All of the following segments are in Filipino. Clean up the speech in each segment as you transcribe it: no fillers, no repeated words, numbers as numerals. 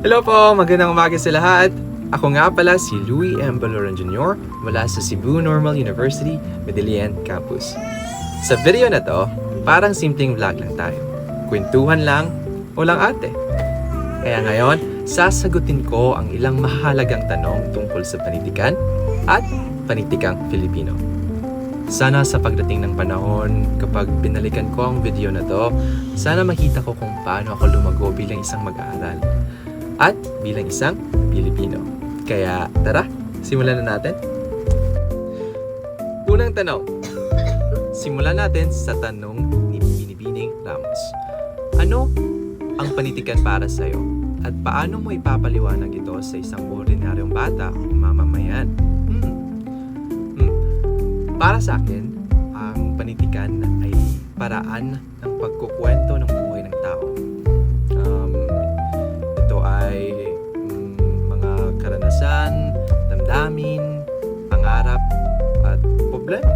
Hello po, magandang umaga sa lahat. Ako nga pala si Louis M. Baloran Jr. mula sa Cebu Normal University, Medellin Campus. Sa video na to, parang simpleng vlog lang tayo. Kwentuhan lang, walang ate. Kaya ngayon, sasagutin ko ang ilang mahalagang tanong tungkol sa panitikan at panitikang Filipino. Sana sa pagdating ng panahon, kapag binalikan ko ang video na to, sana makita ko kung paano ako lumago bilang isang mag-aaral at bilang isang Pilipino. Kaya tara, simulan na natin. Unang tanong. Simulan natin sa tanong ni Binibining Ramos. Ano ang panitikan para sa'yo? At paano mo ipapaliwanag ito sa isang ordinaryong bata o mamamayan? Para sa akin, ang panitikan ay paraan ng pagkukwento ng buhay ng tao. Ito ay mga karanasan, damdamin, pangarap, at problema.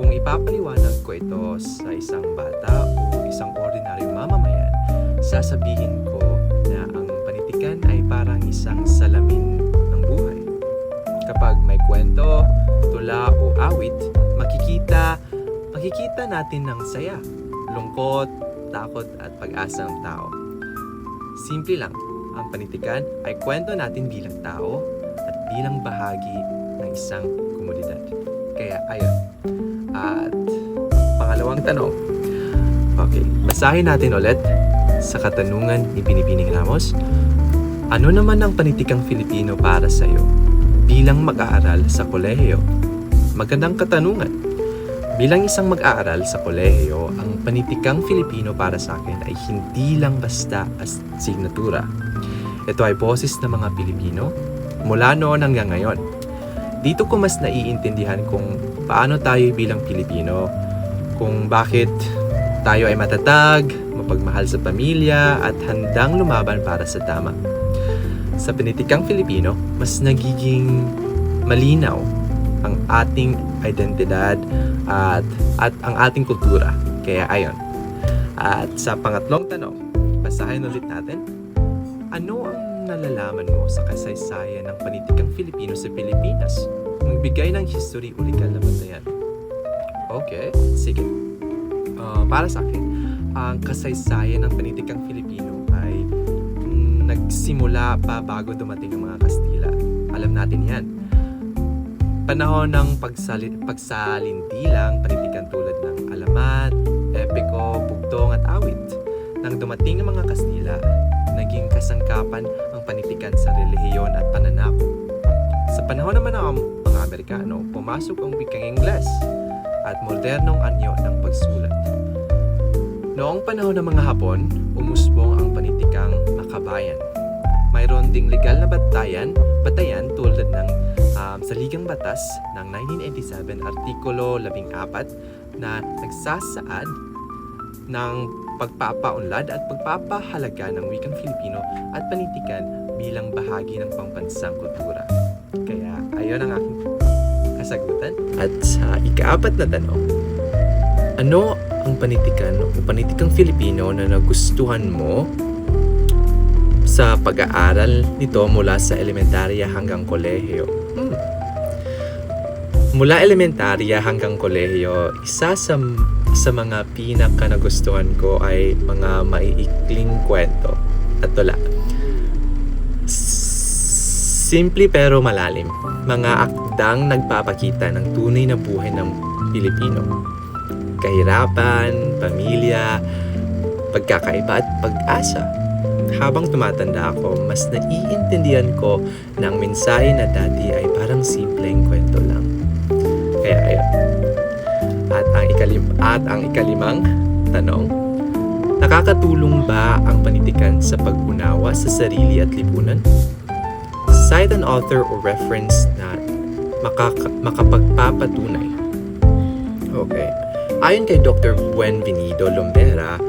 Kung ipapaliwanag ko ito sa isang bata o isang ordinaryong mamamayan, sasabihin ko na ang panitikan ay parang isang salamin ng buhay. Kapag may kwento, tula o awit, makikita natin ng saya, lungkot, takot at pag-asa ng tao. Simple lang, ang panitikan ay kwento natin bilang tao at bilang bahagi ng isang komunidad. Kaya ayun. At pangalawang tanong. Okay, basahin natin ulit sa katanungan ni Binibining Ramos. Ano naman ang panitikang Filipino para sa iyo bilang mag-aaral sa kolehiyo? Magandang katanungan. Bilang isang mag-aaral sa kolehiyo, ang panitikang Filipino para sa akin ay hindi lang basta asignatura. Ito ay boses ng mga Pilipino mula noon hanggang ngayon. Dito ko mas naiintindihan kung paano tayo bilang Pilipino, kung bakit tayo ay matatag, mapagmahal sa pamilya at handang lumaban para sa tama. Sa panitikang Filipino, mas nagiging malinaw ang ating identidad at ang ating kultura. Kaya ayon. At sa pangatlong tanong, basahin ulit natin. Ano ang nalalaman mo sa kasaysayan ng panitikang Filipino sa Pilipinas? Magbigay ng history o legal na batayan. Okay, sige. Para sa akin, ang kasaysayan ng panitikang Filipino ay nagsimula pa bago dumating ang mga Kastila. Alam natin yan. Panahon ng pagsalindilang panitikan tulad ng alamat, epiko, bugtong at awit. Nang dumating ang mga Kastila, naging kasangkapan ang panitikan sa relihiyon at pananako. Sa panahon naman ng mga Amerikano, pumasok ang wikang Ingles at modernong anyo ng pagsulat. Noong panahon ng mga Hapon, umusbong ang panitikang makabayan. Mayroon ding legal na batayan tulad ng Saligang Batas ng 1987, Artikulo 14 na nagsasaad ng pagpapaunlad at pagpapahalaga ng wikang Filipino at panitikan bilang bahagi ng pambansang kultura. Kaya ayon ang aking kasagutan. At sa ikaapat na tanong, ano ang panitikan o panitikang Filipino na nagustuhan mo sa pag-aaral nito mula sa elementarya hanggang kolehiyo? Mula elementarya hanggang kolehiyo, isa sa mga pinaka nagustuhan ko ay mga maiikling kwento at tula. Simple pero malalim. Mga akdang nagpapakita ng tunay na buhay ng Pilipino. Kahirapan, pamilya, pagkakaiba at pag-asa. Habang tumatanda ako, mas naiintindihan ko na ang mensahe na dati ay parang simpleng kwento lang. Kaya ayun. At ang ikalimang tanong, nakakatulong ba ang panitikan sa pag-unawa sa sarili at lipunan? Cite an author o reference na makapagpapatunay. Okay. Ayon kay Dr. Buenvenido Lombera,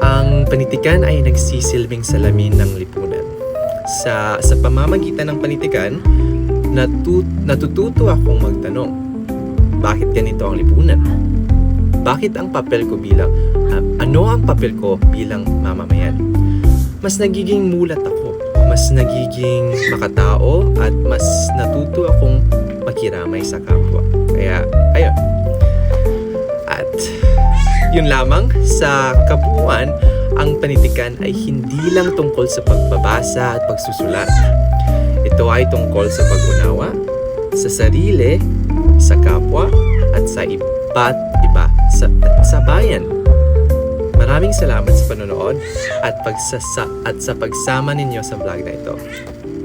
ang panitikan ay nagsisilbing salamin ng lipunan. Sa pamamagitan ng panitikan, natututo akong magtanong, bakit ganito ang lipunan? Bakit ang papel ko ano ang papel ko bilang mamamayan? Mas nagiging mulat ako, mas nagiging makatao at mas natuto akong makiramay sa kapwa. Kaya, ayun. At yun lamang, sa kabuuan, ang panitikan ay hindi lang tungkol sa pagbabasa at pagsusulat. Ito ay tungkol sa pag-unawa, sa sarili, sa kapwa, at sa iba't iba, sa bayan. Maraming salamat sa panonood at sa pagsama ninyo sa vlog na ito.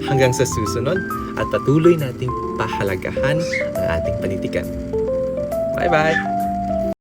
Hanggang sa susunod at patuloy nating pahalagahan ang ating panitikan. Bye-bye!